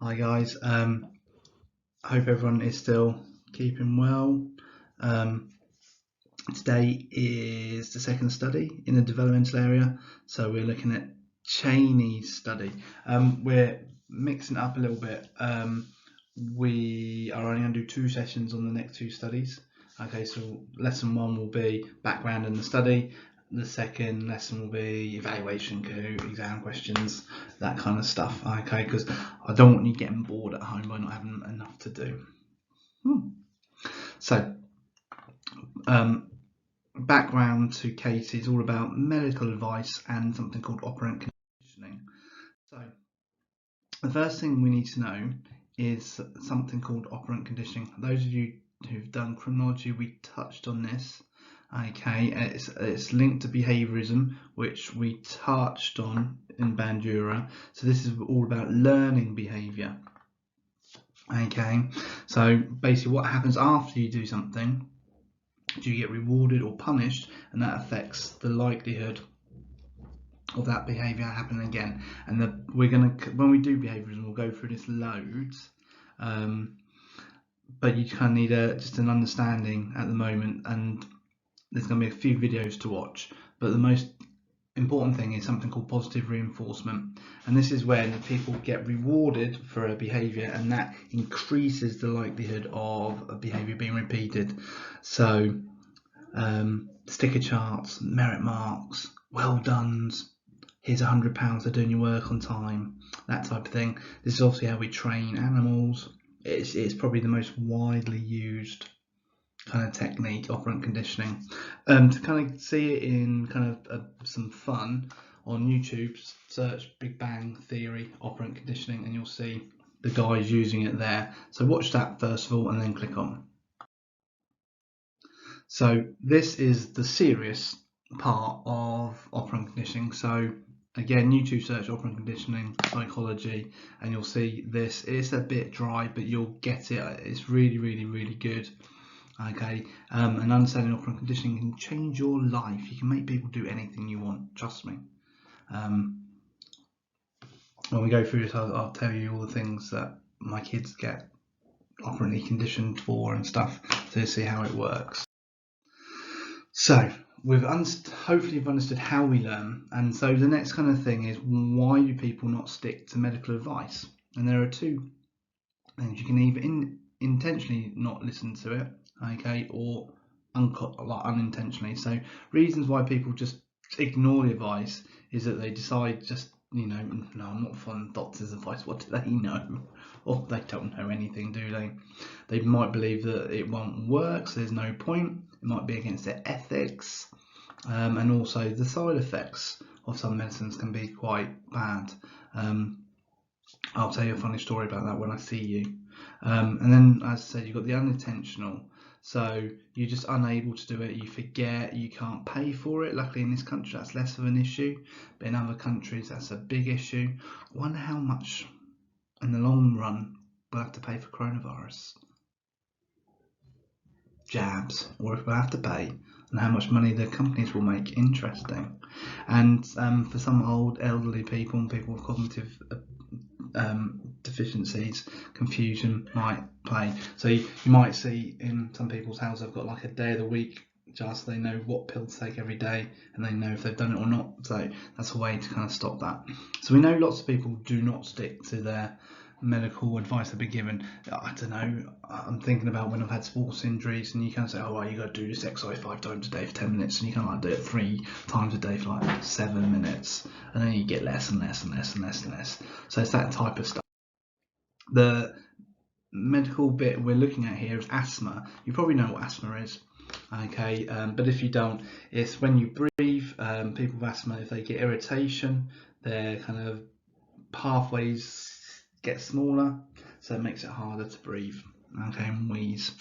Hi guys, I hope everyone is still keeping well. Today is the second study in the developmental area, so we're looking at Chaney's study. We're mixing it up a little bit. We are only going to do 2 sessions on the next 2 studies. Okay, so lesson 1 will be background in the study. The second lesson will be evaluation, exam questions, that kind of stuff. Okay, because I don't want you getting bored at home by not having enough to do. So, background to Katie is all about medical advice and something called operant conditioning. So, the first thing we need to know is something called operant conditioning. Those of you who've done criminology, we touched on this. Okay, it's linked to behaviourism, which we touched on in Bandura. So this is all about learning behaviour. Okay, so basically what happens after you do something, do you get rewarded or punished, and that affects the likelihood of that behaviour happening again. And we're gonna, when we do behaviourism, we'll go through this loads. But you kind of need just an understanding at the moment, and there's going to be a few videos to watch, but the most important thing is something called positive reinforcement, and this is when people get rewarded for a behaviour, and that increases the likelihood of a behaviour being repeated. So sticker charts, merit marks, well done's, here's £100 for doing your work on time, that type of thing. This is obviously how we train animals. It's probably the most widely used kind of technique, operant conditioning. To kind of see it in kind of some fun, on YouTube, search Big Bang Theory operant conditioning, and you'll see the guys using it there. So watch that first of all, and then click on. So this is the serious part of operant conditioning. So again, YouTube search operant conditioning psychology, and you'll see this. It's a bit dry, but you'll get it. It's really, really, really good. Okay, and understanding operant conditioning can change your life. You can make people do anything you want, trust me. When we go through this, I'll tell you all the things that my kids get operantly conditioned for and stuff, to see how it works. So hopefully you've understood how we learn, and so the next kind of thing is, why do people not stick to medical advice? And there are 2 things. You can either intentionally not listen to it, okay, or unintentionally. So reasons why people just ignore the advice is that they decide just, no, I'm not following doctor's advice. What do they know? Or they don't know anything, do they? They might believe that it won't work, so there's no point. It might be against their ethics, and also the side effects of some medicines can be quite bad. I'll tell you a funny story about that when I see you. And then, as I said, you've got the unintentional. So you're just unable to do it, you forget, you can't pay for it. Luckily in this country that's less of an issue, but in other countries that's a big issue. I wonder how much in the long run we'll have to pay for coronavirus jabs, or if we'll have to pay, and how much money the companies will make. Interesting. And for some elderly people and people with cognitive deficiencies, confusion might play. So you might see in some people's houses they've got like a day of the week, just they know what pill to take every day, and they know if they've done it or not. So that's a way to kind of stop that. So we know lots of people do not stick to their medical advice they've been given. I don't know, I'm thinking about when I've had sports injuries, and you can say, oh well, you got to do this exercise 5 times a day for 10 minutes, and you can like do it 3 times a day for like 7 minutes, and then you get less and less and less and less and less. So it's that type of stuff. The medical bit we're looking at here is asthma. You probably know what asthma is, okay, but if you don't, it's when you breathe. People with asthma, if they get irritation, their kind of pathways get smaller, so it makes it harder to breathe, okay, and wheeze.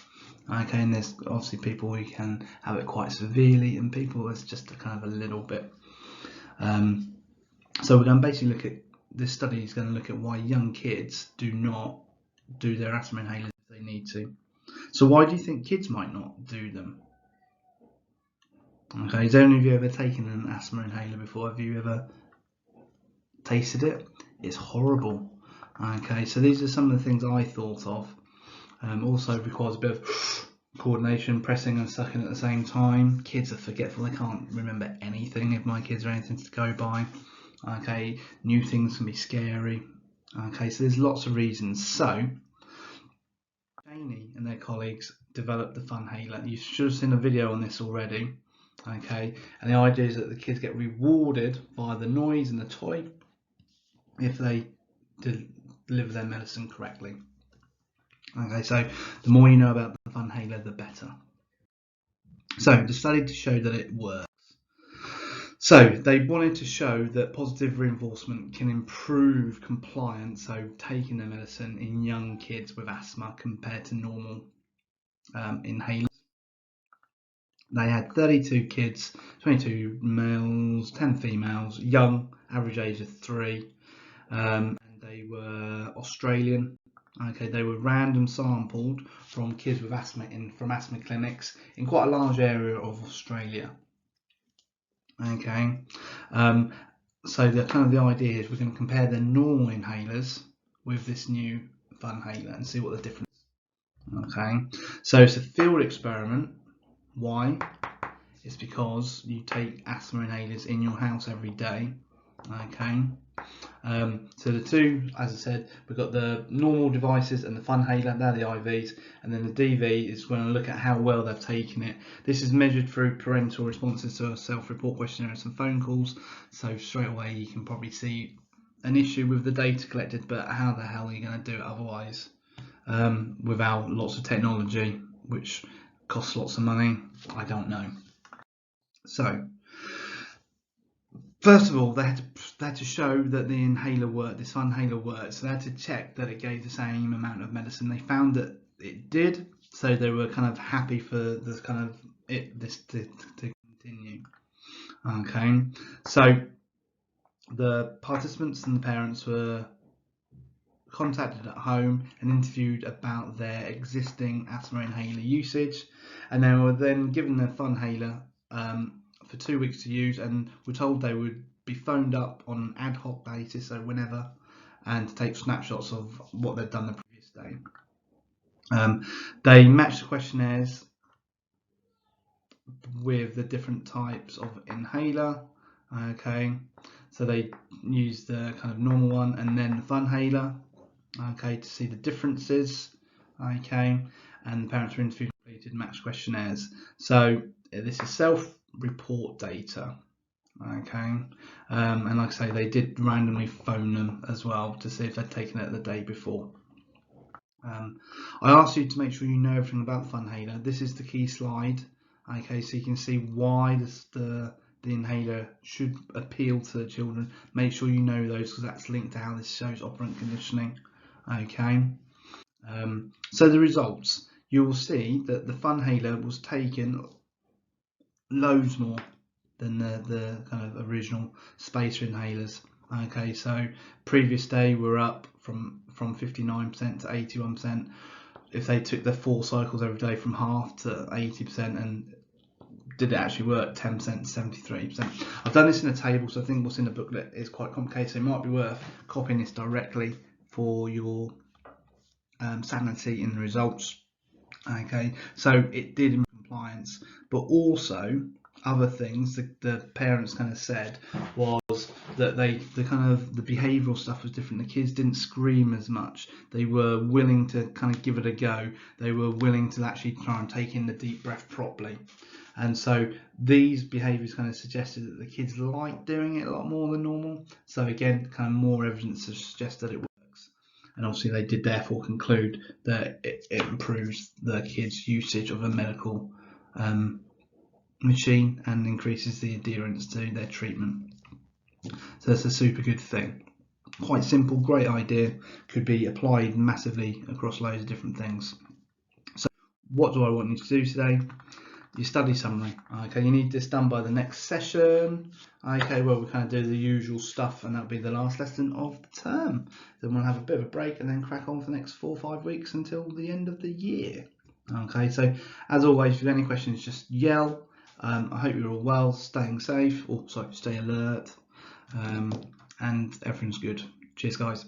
Okay, and there's obviously people who can have it quite severely, and people that's just a kind of a little bit. So we're going to basically look at, this study is going to look at why young kids do not do their asthma inhalers if they need to. So why do you think kids might not do them? Okay, has any of you ever taken an asthma inhaler before? Have you ever tasted it? It's horrible. Okay, so these are some of the things I thought of. Also requires a bit of coordination, pressing and sucking at the same time. Kids are forgetful, they can't remember anything if my kids are anything to go by. Okay, new things can be scary. Okay, so there's lots of reasons. So Chaney and their colleagues developed the Funhailer. You should have seen a video on this already. Okay, and the idea is that the kids get rewarded by the noise and the toy if they deliver their medicine correctly. Okay, so the more you know about the Funhailer, the better. So the study to show that it works. So they wanted to show that positive reinforcement can improve compliance, so taking the medicine in young kids with asthma compared to normal inhalers. They had 32 kids, 22 males, 10 females, young, average age of 3, and they were Australian. Okay, they were random sampled from kids with asthma from asthma clinics in quite a large area of Australia. Okay, so the idea is we're going to compare the normal inhalers with this new Funhailer and see what the difference is. Okay, so it's a field experiment. Why? It's because you take asthma inhalers in your house every day. Okay, so the two, as I said, we've got the normal devices and the Funhailer, they're the IVs, and then the DV is going to look at how well they've taken it. This is measured through parental responses to a self-report questionnaire and some phone calls, so straight away you can probably see an issue with the data collected, but how the hell are you going to do it otherwise without lots of technology, which costs lots of money? I don't know. So first of all, they had to show that the inhaler worked, this Funhailer worked, so they had to check that it gave the same amount of medicine. They found that it did, so they were kind of happy for this to continue. Okay, so the participants and the parents were contacted at home and interviewed about their existing asthma inhaler usage, and they were then given the Funhailer for 2 weeks to use, and were told they would be phoned up on an ad hoc basis, so whenever, and to take snapshots of what they'd done the previous day. They matched the questionnaires with the different types of inhaler. Okay, so they used the kind of normal one and then the Funhailer. Okay, to see the differences. Okay, and the parents were interviewed and completed matched questionnaires. So this is self-report data. Okay, and like I say, they did randomly phone them as well to see if they'd taken it the day before. I asked you to make sure you know everything about the Funhailer. This is the key slide. Okay, so you can see why the inhaler should appeal to the children. Make sure you know those because that's linked to how this shows operant conditioning. Okay, so the results, you will see that the Funhailer was taken loads more than the kind of original spacer inhalers. Okay, so previous day we're up from 59% to 81%. If they took their 4 cycles every day, from half to 80%, and did it actually work, 10% to 73%. I've done this in a table, so I think what's in the booklet is quite complicated, so it might be worth copying this directly for your sanity in the results. Okay, so it did in compliance, but also other things the parents kind of said was that the behavioural stuff was different. The kids didn't scream as much. They were willing to kind of give it a go. They were willing to actually try and take in the deep breath properly. And so these behaviours kind of suggested that the kids liked doing it a lot more than normal. So again, kind of more evidence to suggest that it works. And obviously they did therefore conclude that it improves the kids' usage of a medical machine and increases the adherence to their treatment. So that's a super good thing. Quite simple, great idea, could be applied massively across loads of different things. So what do I want you to do today? Your study summary. Okay, you need this done by the next session. Okay, well, we kind of do the usual stuff, and that'll be the last lesson of the term. Then we'll have a bit of a break and then crack on for the next 4 or 5 weeks until the end of the year. Okay, so as always, if you have any questions, just yell. I hope you're all well, staying safe, or sorry, stay alert, and everything's good. Cheers, guys.